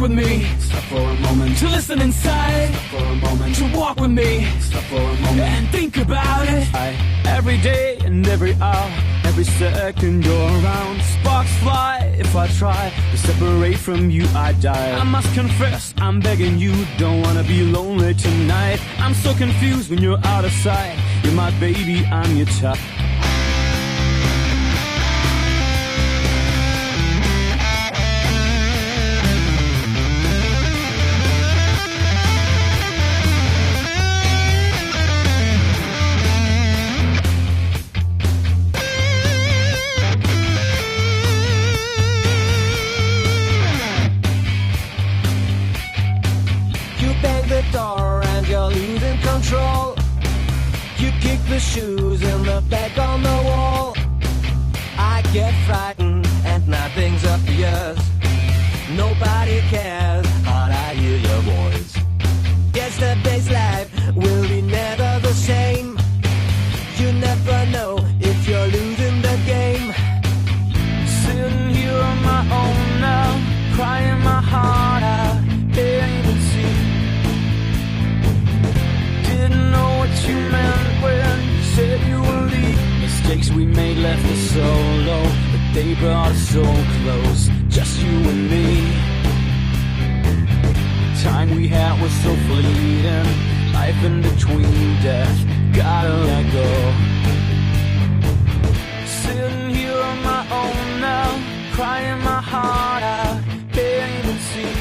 with me, stop for a moment. To listen inside, stop for a moment. To walk with me, stop for a moment. And think about it. Every day and every hour, every second you're around. Sparks fly if I try to separate from you, I die. I must confess, I'm begging you, don't wanna be lonely tonight. I'm so confused when you're out of sight. You're my baby, I'm your child. The shoes in the back on the wall. I get frightened and nothing's obvious. Nobody cares, but I hear your voice. Yesterday's life will be never the same. You never know if you're losing the game. Sitting here on my own now, crying my heart out, can't even see. Didn't know what you meant when you said you would leave. Mistakes we made left us so low, but they brought us so close, just you and me. Time we had was so fleeting, life in between death, gotta let go. Sitting here on my own now, crying my heart out, can't even see.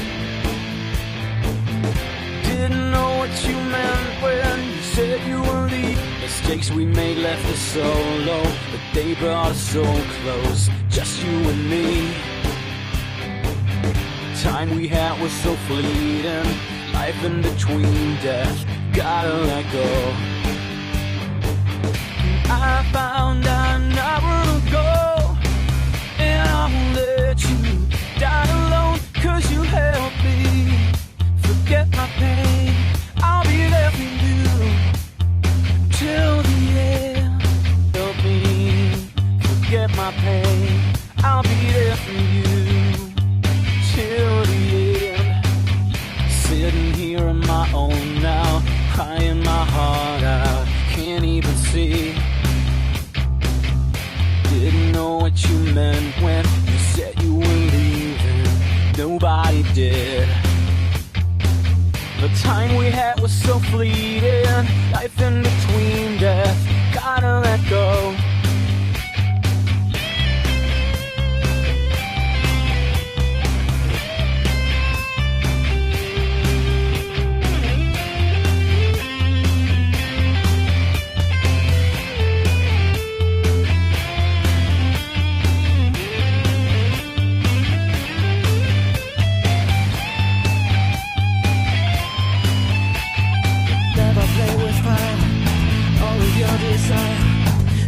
Didn't know what you meant when you said you would leave. Mistakes we made left us so low, but they brought us so close, just you and me. Time we had was so fleeting, life in between death, gotta let go. I found out an hour ago, and I won't let you die alone, 'cause you helped me forget my pain. I'll be there for you till the end. Help me forget my pain. I'll be there for you till the end. Sitting here on my own now, crying my heart out, can't even see. Didn't know what you meant when you said you were leaving. Nobody did. The time we had was so fleeting, life in between death, gotta let go.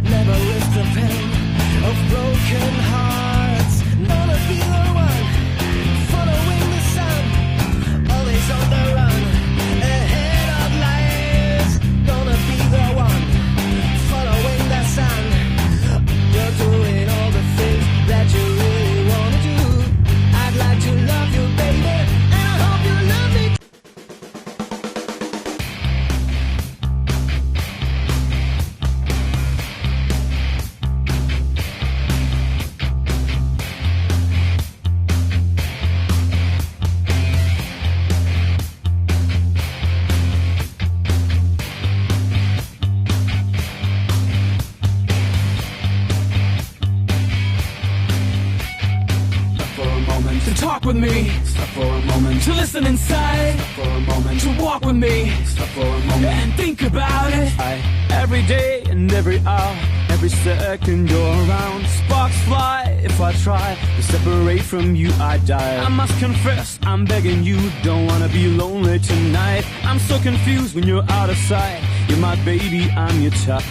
Never risk the pain of broken hearts. Gonna be the one following the sun, always on the run, ahead of lies. Gonna be the one following the sun. You're doing all the things that you really wanna do. I'd like to love you, baby, and I hope you love me. Talk with me, stop for a moment. To listen inside, stop for a moment. To walk with me, stop for a moment. And think about it. Every day and every hour, every second you're around. Sparks fly if I try to separate from you, I die. I must confess, I'm begging you, don't wanna be lonely tonight. I'm so confused when you're out of sight. You're my baby, I'm your child.